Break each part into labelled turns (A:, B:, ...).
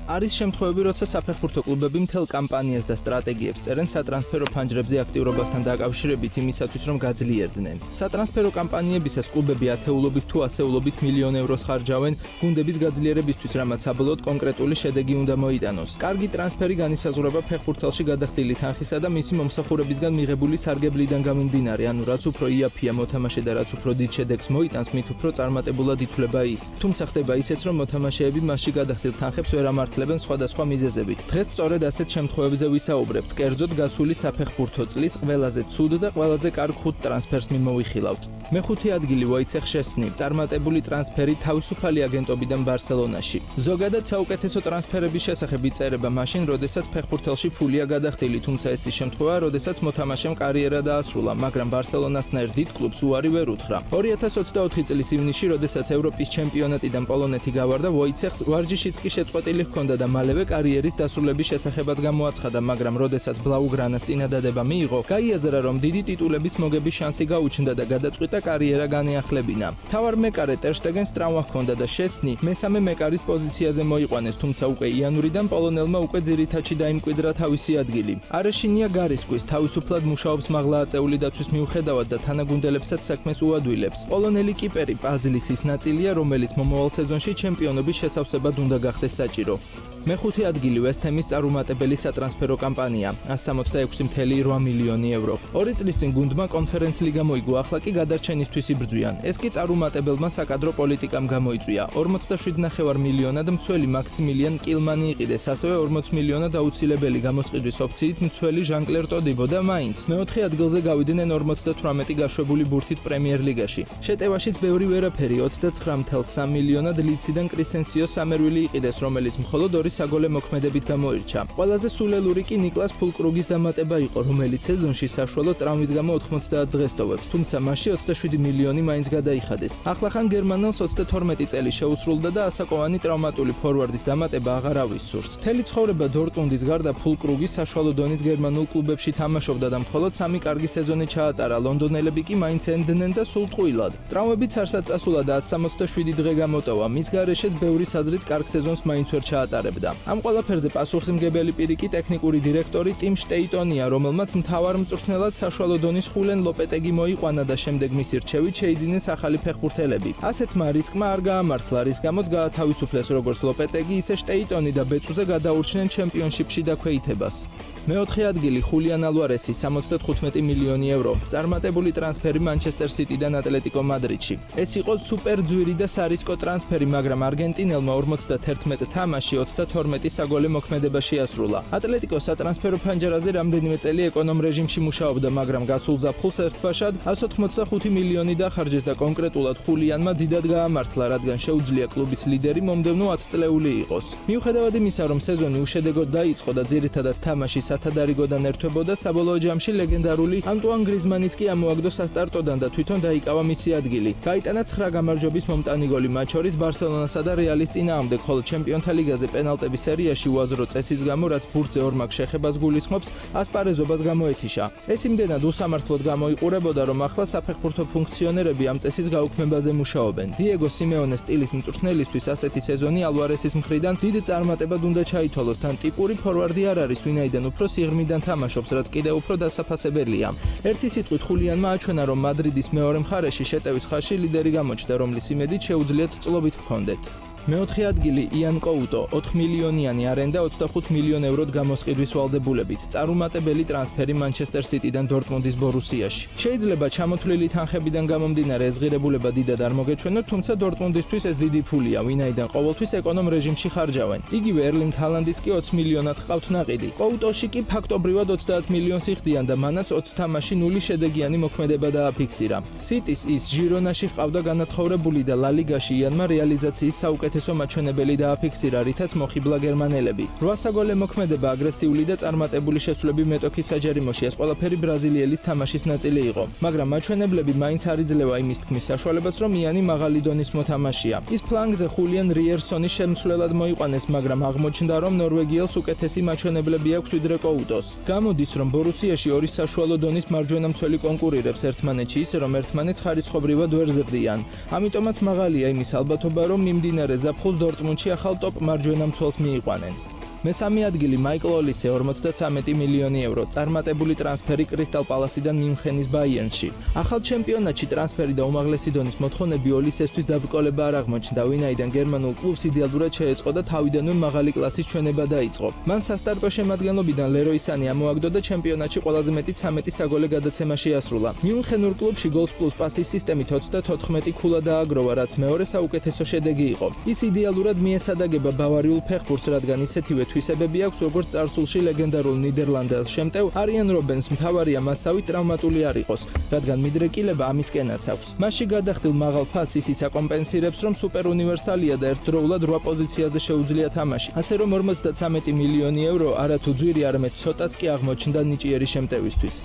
A: არის შემთხვევები, როცა საფეხბურთო კლუბები მთელ კამპანიას და სტრატეგიებს წერენ სატრანსფერო ფანჯრებზე აქტიურობასთან დაკავშირებით იმისათვის, რომ გაძლიერდნენ. სატრანსფერო კამპანიებისას კლუბები ათეულობით თუ ასეულობით მილიონ ევროს ხარჯავენ გუნდების გაძლიერებისთვის, რამაც საბოლოოდ კონკრეტული შედეგი უნდა მოიტანოს. კარგი ტრანსფერი განისაზღვრება ფეხბურთელში გადახდილი თანხისა და მისი მომსახურებისგან მიღებული სარგებლიდან გამომდინარე, ანუ რაც უფრო იაფია მოთამაშე და რაც უფრო დიდ შედეგს მოიტანს, მით უფრო წარმატებულად ითვლება ის. თუმცა ხდება ისეც, რომ მოთამაშეები მასში გადახდილ თანხებს ვერ ამართლებენ სხვადასხვა მიზეზებით. დღეს სწორედ ასეთ შემთხვევებზე ვისაუბრებთ. კერძოდ გასული საფეხბურთო წლის ყველაზე ცუდ და ყველაზე კარგ 5 ტრანსფერს მიმოვიხილავთ. მეხუთე ადგილი ვოიცეხ შესნი, წარმატებული ტრანსფერი თავისუფალი აგენტობიდან ბარსელონაში. ზოგადად საუკეთესო ტრანსფერების შესახებ იწერება მაშინ, როდესაც ფეხბურთელში ფულია გადახდილი, თუმცა ეს ის შემთხვევაა, როდესაც მოთამაშემ კარიერა დაასრულა, მაგრამ ბარსელონასნაირ დიდ კლუბს უარი ვერ უთხრა. 2024 წლის ივნისში, როდესაც ევროპის ჩემპიონატიდან პოლონეთი გავარდა, ვოიცეხს ვარჯიშიც კი შეწყვეტილი ჰქონდა და მალევე კარიერის დასრულების შესახებაც გამოაცხადა, მაგრამ როდესაც ბლაუგრანას წინადადება მიიღო, გაიაზრა, რომ დიდი ტიტულების მოგების შანსი გაუჩნდა და გადაწყვიტა კარიერა განეახლებინა. მთავარ მეკარე ტერ შტეგენს ტრავმა ჰქონდა და შესნი მესამე მეკარის პოზიციაზე მოიყვანეს, თუმცა უკვე იანვრიდან პოლონელმა უკვე ძირითადში დაიმკვიდრა თავისი ადგილი. არეშინია გარისკვის, თავისუფლად მუშაობს მაღლა აწეული დაცვის მიუხედავად და თანაგუნდელებსაც საქმეს უადვილებს. პოლონელი კიპერი პაზლის ის ნაწილია, რომელიც მომავალ სეზონში ჩემპიონობის შესავსებად უნდა გახდეს საჭირო. მეხუთე ადგილი ვესტჰემის წარუმატებელი სატრანსფერო კამპანია 166.8 მილიონი ევრო. 2 წლის წინ გუნდმა კონფერენც ლიგა მოიგო, ახლა კი გადარჩენისთვის იბრძვიან. ეს კი წარუმატებელმა საკადრო პოლიტიკამ გამოიწვია. 47.5 მილიონად მცველი მაქსიმილიან კილმანი იყიდეს, ასევე 40 მილიონად აუცილებელი გამოსყიდვის ოფციით მცველი ჟან-კლერ ტოდიბო და მაინც მეოთხე ადგილზე გავიდნენ 58 გაშვებული ბურთით პრემიერ ლიგაში. შეტევაშიც ბევრი ვერაფერი 29.3 მილიონად ლიციდან კრისენსიო სამერვილი იყიდეს, რომელიც მხოლოდ 2 საგოლე მოქმედებით გამოირჩა. ყველაზე სულელური კი ნიკლას ფულკრუგის დამატება იყო, რომელიც სეზონში საშუალო ტრამვის გამო 90 დღეს ტოვებს, თუმცა მასში 27 მილიონი მაინც გადაიხადეს. ახლახან გერმანელს 22 წელი შეუსრულდა და ასაკოვანი ტრავმატული ფორვარდის დამატება აღარ ავისურს. მთელი ცხოვრება დორტმუნდის გარდა ფულკრუგი საშუალო დონის გერმანულ კლუბებში თამაშობდა და მხოლოდ 3 კარგი სეზონი ჩაატარა. ლონდონელები კი მაინც ენდნენ და სულ ტყუილად. ტრავმებიც არსად წასულა და 167 დღე გამოტოვა. მის გარეშეც ბევრი საზრით კარგ სეზონს მაინც ვერ ჩაატარებდა. ამ ყველაფერზე პასუხისმგებელი პირი კი ტექნიკური დირექტორი ტიმ შტეიტონია, რომელმაც მთავარ მწვრთნელად საშუალო დონის ხულენ ლოპეტეგი მოიყვანა და შემდეგ მისი რჩევით შეიძინეს ახალი ფეხბურთელები. ასეთმა რისკმა არ გაამართლა, რის გამოც გაათავისუფლეს როგორც ლოპეტეგი, ისე შტეიტონი და ბეწუზე გადაურჩნენ ჩემპიონშიპში დაქვეითებას. მეოთხე ადგილი ხულიან ალვარესი 75 მილიონი ევრო. წარმატებული ტრანსფერი მანჩესტერ სიტიდან ატლეტიკო მადრიდში. ეს იყო სუპერ ძვირი და სარისკო ტრანსფერი, მაგრამ არგენტინელმა 51 თამაში 22 საგოლე მოქმედება შეასრულა. ატლეტიკო სატრანსფერო ფანჯარაზე რამდენიმე წელი ეკონომ რეჟიმში მუშაობდა, მაგრამ გასულ ზაფხულს ერთბაშად 185 მილიონი დახარჯეს და კონკრეტულად ხულიანმა დიდად გაამართლა, რადგან შეუძლია კლუბის ლიდერი მომდევნო 10 წლეული იყოს. მიუხედავად იმისა, რომ სეზონი უშედეგოდ დაიწყო და ძირითადად თამაში სათადარიგოდან ერთვებოდა, საბოლოო ჯამში ლეგენდარული ანტუან გრიზმანის კი ამოაგდო სასტარტოდან და თვითონ დაიკავა მისი ადგილი. გაიტანა 9 გამარჯვების მომტანი გოლი, მათ შორის ბარსელონასა და რეალის წინააღმდეგ, ხოლო ჩემპიონთა ლიგაზე პენალტების სერიაში უაზრო წესის გამო, რაც ბურთზე ორმაგ შეხებას გულისხმობს, ასპარეზობას გამოეთიშა. ეს იმდენად უსამართლოდ გამოიყურებოდა, რომ ახლა საფეხბურთო ფუნქციონერები ამ წესის გაუქმებაზე მუშაობენ. დიეგო სიმეონეს სტილის მწვრთნელისთვის ასეთი სეზონი ალვარესის მხრიდან დიდ წარმატებად უნდა ჩაითვალოს, თან ტიპური ფორვარდი არ არის, ვინაიდან უფრო სიღრმიდან თამაშობს, რაც კიდევ უფრო დასაფასებელია. ერთი სიტყვით ხულიანმა აჩვენა, რომ მადრიდის მეორე მხარეში შეტევის ხარში ლიდერი გამოჩნდა, რომლის იმედით შეუძლიათ წლობით ჰქონდეთ. მეოთხე ადგილი იან კოუტო 4 მილიონიანი არენდა 25 მილიონ ევროდ გამოსყიდვის ვალდებულებით. წარუმატებელი ტრანსფერი მანჩესტერ სიტიდან დორტმუნდის ბორუსიაში. შეიძლება ჩამოთვლილი თანხებიდან გამომდინარე ეს ღირებულება დიდად არ მოგეჩვენოთ, თუმცა დორტმუნდისთვის ეს დიდი ფულია, ვინაიდან ყოველთვის ეკონომ რეჟიმში ხარჯავენ. იგივე ერლინგ ჰალანდიც კი 20 მილიონად ჰყავთ ნაყიდი. კოუტოში კი ფაქტობრივად 30 მილიონს იხდიან და მანაც 20 თამაში 0 შედეგიანი მოქმედება დააფიქსირა. სიტის ის ჟირონაში ჰყავდა განათხოვრებული და ლა ლიგაში იანმა რეალიზაციის საუკეთესო მაჩვენებელი დააფიქსირა, რითაც მოხიბლა გერმანელები. 8 საგოლე მოქმედება, აგრესიული და წარმატებული შესრულები მეტოქის საჯარიმოში, ეს ყველაფერი ბრაზილიელის თამაშის ნაწილი იყო. მაგრამ მაჩვენებლები მაინც არ იძლევა იმის თქმის საშუალებას, რომ იანი მაღალი დონის მოთამაშეა. ის ფლანგზე ხულიან რიერსონის შემცვლელად მოიყვანეს, მაგრამ აღმოჩნდა, რომ ნორვეგიელს უკეთესი მაჩვენებლები აქვს ვიდრე კოუტოს. გამოდის, რომ ბორუსიაში ორი საშუალო დონის მარჯვენა მცველი კონკურირებს ერთმანეთში, ისე რომ ერთმანეთს ხარისხობრივად ვერ ზრდიან. ამიტომაც მაღალია იმის ალბათობა, რომ მიმდინარე ზაფხულს დორტმუნდში ახალ ტოპ მარჯვენა მცველს მიიყვანენ. მესამე ადგილი მაიკლ ოლისე 53 მილიონი ევრო, წარმატებული ტრანსფერი კრისტალ პალასიდან მიუნხენის ბაიერნში. ახალ ჩემპიონატში ტრანსფერი და უმაღლესი დონის მოთხოვნები ოლისესთვის დაბრკოლება არ აღმოჩნდა, ვინაიდან გერმანულ კლუბს იდეალურად შეეწყო და თავიდანვე მაღალი კლასის ჩვენება დაიწყო. მან სასტარტო შემადგენლობიდან ლეროი სანი ამოაგდო და ჩემპიონატში ყველაზე მეტი 13 საგოლე გადაცემა შეასრულა. მიუნხენურ კლუბში გოლს პლუს პასის სისტემით 34 ქულა დააგროვა, რაც მეორე საუკეთესო შედეგი იყო. ის იდეალურად მიესადაგება ბავარიულ ფეხბურთს, რადგან ისეთივე თვისებები აქვს როგორც წარსულში ლეგენდარულ ნიდერლანდელ შემტევ არიან რობენს, მთავარია მასავი ტრავმატული არ იყოს, რადგან მიდრეკილება ამისკენაც აქვს. მასში გადახდილ მაღალ ფასს ისიც აკომპენსირებს, რომ სუპერ უნივერსალია და ერთდროულად 8 პოზიციაზე შეუძლია თამაში. ასე რომ 53 მილიონი ევრო არათუ ძვირი, არამედ ცოტაც კი აღმოჩნდა ნიჭიერი შემტევისთვის.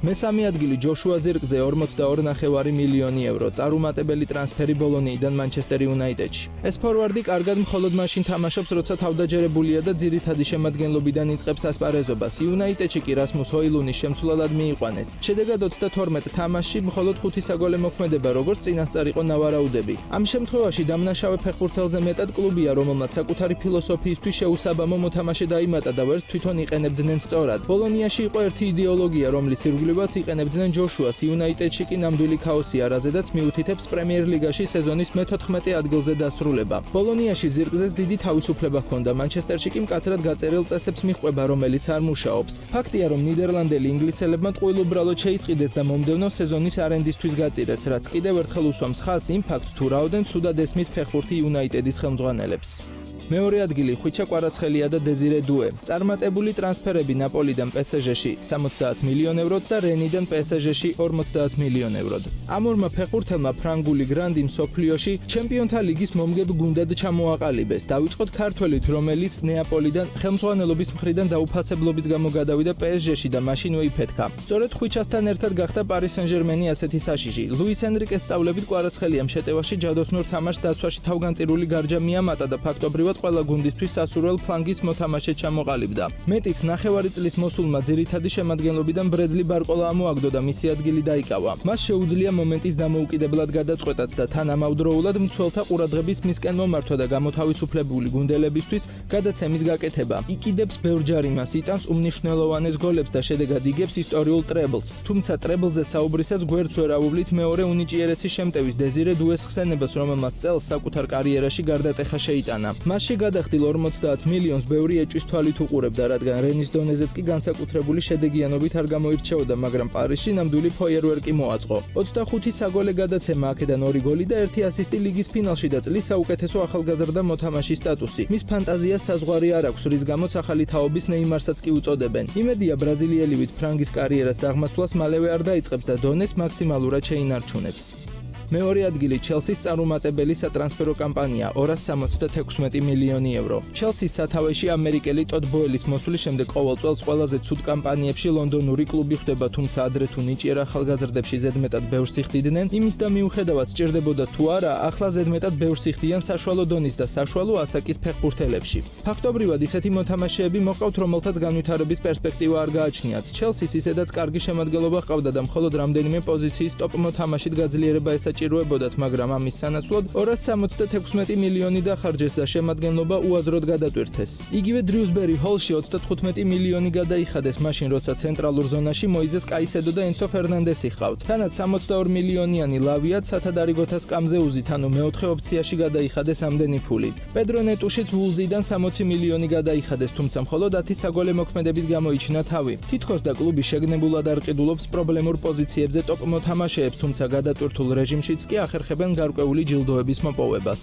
A: მესამე ადგილი ჯოშუა ზირკზე 42.5 მილიონი ევრო, წარუმატებელი ტრანსფერი ბოლონიიდან მანჩესტერ იუნაიტედში. ეს ფორვარდი კარგად მხოლოდ მაშინ თამაშობს, როცა თავდაჯერებულია და ძირითადი შემადგენლობიდან იწყებს ასპარეზობას. იუნაიტედში კი რასმუს ჰოილუნის შემცვლელად მიიყვანეს. შედეგად 32 თამაშში მხოლოდ 5 საგოლე მოქმედება, როგორც წინასწარ იყო ნავარაუდები. ამ შემთხვევაში დამნაშავე ფეხბურთელზე მეტად კლუბია, რომელმაც საკუთარი ფილოსოფიისთვის შეუსაბამო მოთამაშე დაიმატა და ვერც თვითონ იყენებდნენ სწორად. ბოლონიაში იყო ერთი იდეოლოგია, რომლის ირგვლივ იყენებდნენ ჯოშუას, იუნაიტედში კი ნამდვილი ქაოსია, რაზედაც მიუთითებს პრემიერ ლიგაში სეზონის მე-14 ადგილზე დასრულება. ბოლონიაში ზირკზეს დიდი თავისუფლება ჰქონდა, მანჩესტერში კი მკაცრად გაწერილ წესებს მიჰყვება, რომელიც არ მუშაობს. ფაქტია, რომ ნიდერლანდელი ინგლისელებმა ტყუილ უბრალოდ შეისყიდეს და მომდევნო სეზონის არენდისთვის გაწირეს, რაც კიდევ ერთხელ უსვამს ხაზს იმ ფაქტს, თუ რაოდენ ცუდად ესმით ფეხბურთი იუნაიტედის ხელმძღვანელებს. მეორე ადგილი ხვიჩა კვარაცხელია და დეზირე დუე. წარმატებული ტრანსფერები ნაპოლიდან პესეჟეში 70 მილიონ ევროდ და რენიდან პესეჟეში 50 მილიონ ევროდ. ამ ორმა ფეხბურთელმა ფრანგული გრანდი მსოფლიოში ჩემპიონთა ლიგის მომგებ გუნდად ჩამოაყალიბეს. დაიწყოთ ქართველით, რომელიც ნეაპოლიდან ხელმძღვანელობის მხრიდან დაუფასებლობის გამო გადავიდა პესეჟში და მაშინვე იფეთქა. სწორედ ხვიჩასთან ერთად გახდა პარი სენ-ჟერმენი ასეთი საშიში. ლუის ენრიკეს სწავლებით კვარაცხელიამ შეტევაში ჯადოსნურ თამაშს დაცვაში თავგანწირული გარჯა მიამატა და ფაქტობრივად ყველა გუნდისთვის სასურველ ფლანგის მოთამაშედ ჩამოყალიბდა. მეტიც ნახევარი წლის მოსულმა ძირითადი შემადგენლობიდან ბრედლი ბარკოლა ამოაგდო და მისი ადგილი დაიკავა. მას შეუძლია მომენტის დამოუკიდებლად გადაწყვეტაც და თან ამავდროულად მცველთა ყურადღების მისკენ მომართვა და გამოთავისუფლებული გუნდებისთვის გადაცემის გაკეთება. იყიდებს ბევრჯერ იმას, იტანს უმნიშვნელოვანეს გოლებს და შედეგად იგებს ისტორიულ ტრებლს. თუმცა ტრებლზე საუბრისას გვერდს ვერ ავუვლით მეორე უნიჭიერესი შემტევის დეზირე დუეს ხსენებას, რომელმაც წელს საკუთარ კარიერაში გარდატეხა შეიტანა. მასში გადახდილ 50 მილიონს ბევრი ეჭვის თვალით უყურებდა, რადგან რენის დონეზეც კი განსაკუთრებული შედეგიანობით არ გამოირჩეოდა, მაგრამ პარიზში ნამდვილი ფოიერვერკი მოაწყო. 25 საგოლე გადაცემა, აქედან 2 გოლი და 1 ასისტი ლიგის ფინალში და წლის საუკეთესო ახალგაზრდა მოთამაშის სტატუსი. მის ფანტაზიას საზღვარი არ აქვს, რის გამოც ახალი თაობის ნეიმარსაც კი უწოდებენ. იმედია ბრაზილიელივით ფრანგის კარიერას დაღმასვლას მალევე არ დაიწყებს და დონეს მაქსიმალურად შეინარჩუნებს. მეორე ადგილი ჩელსის წარუმატებელი სატრანსფერო კამპანია 276 მილიონი ევრო. ჩელსის სათავეში ამერიკელი ტოდ ბოელის მოსვლის შემდეგ ყოველ წელს ყველაზე ცუდ კამპანიებში ლონდონური კლუბი ხვდება, თუმცა ადრე თუ ნიჭიერ ახალგაზრდებში ზედმეტად ბევრს იხდიდნენ, იმის და მიუხედავად სჭირდებოდა თუ არა, ახლა ზედმეტად ბევრს იხდიან საშუალო დონის და საშუალო ასაკის ფეხბურთელებში. ფაქტობრივად ისეთი მოთამაშეები მოყავთ, რომელთაც განვითარების პერსპექტივა არ გააჩნიათ. ჩელსის ისედაც კარგი შემადგენლობა ჰყავდა და მხოლოდ რამდენიმე პოზიციის ტოპ მოთამაშით გაძლიერება ესაჭიროებოდათ, მაგრამ ამის სანაცვლოდ 276 მილიონი დახარჯეს და შემადგენლობა უაზროდ გადატვირთეს. იგივე დრიუსბერი ჰოლში 35 მილიონი გადაიხადეს, მაშინ როცა ცენტრალურ ზონაში მოიზეს კაისედო და ენცო ფერნანდესი ჰყავთ. თანაც 62 მილიონიანი ლავიაც სათადარიგოთა სკამზე უზით, ანუ მეოთხე ოფციაში გადაიხადეს ამდენი ფული. პედრო ნეტუშიც ვულზიდან 60 მილიონი გადაიხადეს, თუმცა მხოლოდ 10 საგოლე მოქმედებით გამოიჩინა თავი. თითქოს და კლუბი შეგნებულად არ ყიდულობს პრობლემურ პოზიციებზე ტოპ მოთამაშეებს, თუმცა გადატვირთულ რეჟიმშიც კი ახერხებენ გარკვეული ჯილდოების მოპოვებას.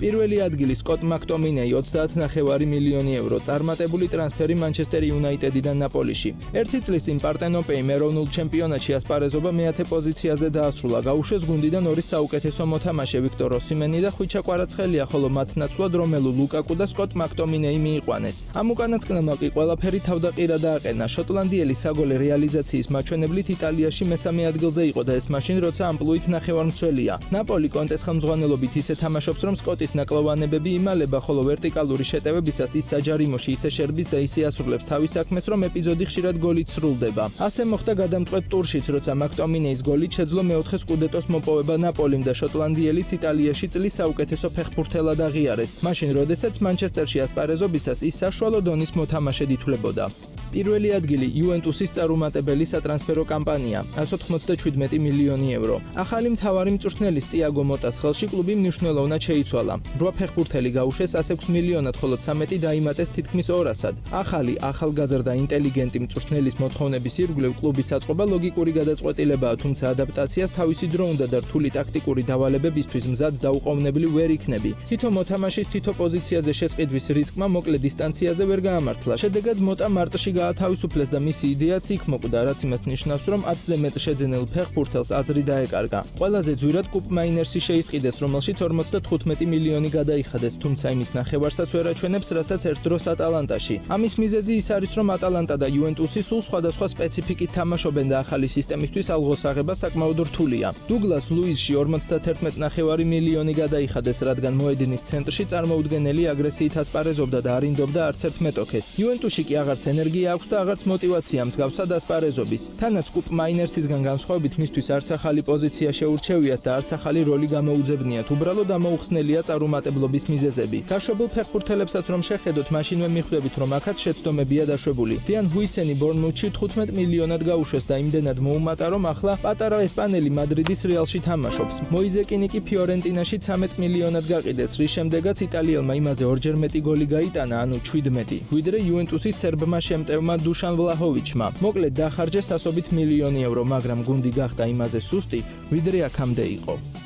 A: პირველი ადგილი სკოტ მაქტომინეი 30.5 მილიონი ევრო, წარმატებული ტრანსფერი მანჩესტერ იუნაიტედიდან ნაპოლიში. ერთი წლის წინ პარტენოპეიმ ეროვნულ ჩემპიონატში ასპარეზობა მეათე პოზიციაზე დაასრულა. გაუშვეს გუნდიდან ორი საუკეთესო მოთამაშე ვიქტორ ოსიმენი და ხვიჩა კვარაცხელია, ხოლო მათ ნაცვლად რომელუ ლუკაკუ და სკოტ მაქტომინეი მიიყვანეს. ამ უკანასკნელმა კი ყველაფერი თავდაყირა დააყენა. შოტლანდიელი საგოლე რეალიზაციის მაჩვენებლით იტალიაში მესამე ადგილზე იყო და ეს მაშინ როცა ამპლუით ნახევარმცველია. ნაპოლი კონტეს ხელმძღვანელობით ისე თამაშობს, რომ სკოტი შოტის ნაკლოვანებები იმალება, ხოლო ვერტიკალური შეტევებისას ის საჯარიმოში ისე შერბის და ისე ასრულებს თავის საქმეს, რომ ეპიზოდი ხშირად გოლით სრულდება. ასე მოხდა გადამწყვეტ ტურშიც, როცა მაკტომინეის გოლით შეძლო მეოთხე სკუდეტოს მოპოვება ნაპოლიმ და შოტლანდიელიც იტალიაში წლის საუკეთესო ფეხბურთელად აღიარეს. მაშინ, როდესაც მანჩესტერში ასპარეზობისას ის საშუალო დონის მოთამაშედ ითვლებოდა. პირველი ადგილი იუვენტუსის წარუმატებელი სატრანსფერო კამპანია 197 მილიონი ევრო. ახალი მთავარი მწვრთნელის ტიაგო მოტას ხელში კლუბი მნიშვნელოვნად შეიცვალა. 8 ფეხბურთელი გაუშვეს 106 მილიონად, ხოლო 13 დაიმატეს თითქმის 200-ად. ახალი, ახალგაზრდა ინტელიგენტი მწვრთნელის მოთხოვნების ირგვლივ კლუბის აწყობა ლოგიკური გადაწყვეტილებაა, თუმცა ადაპტაციას თავისი დრო უნდა და რთული ტაქტიკური დავალებებისთვის მზად დაუყოვნებლივ ვერ იქნები. თითო მოთამაშის თითო პოზიციაზე შესყიდვის რისკმა მოკლე დისტანციაზე ვერ გაამართლა. შედეგად მოტა მარტში გაათავისუფლეს და მისი იდეაც იქ მოკვდა, რაც იმას ნიშნავს, რომ 10-ზე მეტ შეძენილ ფეხბურთელს აზრი დაეკარგა. ყველაზე ძვირად კუპ მაინერსი შეისყიდეს, რომელშიც 55 მილიონი გადაიხადეს, თუმცა იმის ნახევარსაც ვერ აჩვენებს, რასაც ერთ დროს ატალანტაში. ამის მიზეზი ის არის, რომ ატალანტა და იუვენტუსი სულ სხვადასხვა სპეციფიკით თამაშობენ და ახალი სისტემისთვის ალღოს აღება საკმაოდ რთულია. დუგლას ლუისში 51.5 მილიონი გადაიხადეს, რადგან მოედინის ცენტრში წარმოუდგენელი აგრესიით ასპარეზობდა და არ ინდობდა არც ერთ მეტოქეს. იუვენტუსში კი აღარც ენერგია აქვს და აღარც мотиваცია მსგავსად ასპარეზობის. თანაც კუპ მაინერსისგან განსხვავებით მისთვის არც ახალი პოზიცია შეურჩევიათ და არც ახალი როლი გამოუძებნიათ, უბრალოდ ამოუხსნელია წარუმატებლობის მიზეზები. გაშვებულ ფეხბურთელებსაც რომ შეხედოთ, მაშინვე მიხვდებით, რომ აქაც შეცდომებია დაშვებული. დიან ჰუისენი ბორნმუთში 15 მილიონად გაუშვეს და იმდენად მოუმატა, რომ ახლა პატარა ესპანელი მადრიდის რეალში თამაშობს. მოიზე კინი კი ფიორენტინაში 13 მილიონად გაყიდეს, რის შემდეგაც იტალიელმა იმაზე ორჯერ მეტი გოლი გაიტანა, ანუ 17, ვიდრე იუვენტუსის სერბმა შემტევმა დუშან ვლაჰოვიჩმა. მოკლედ დახარჯეს ასობით მილიონი ევრო, მაგრამ გუნდი გახდა იმაზე სუსტი, ვიდრე აქამდე იყო.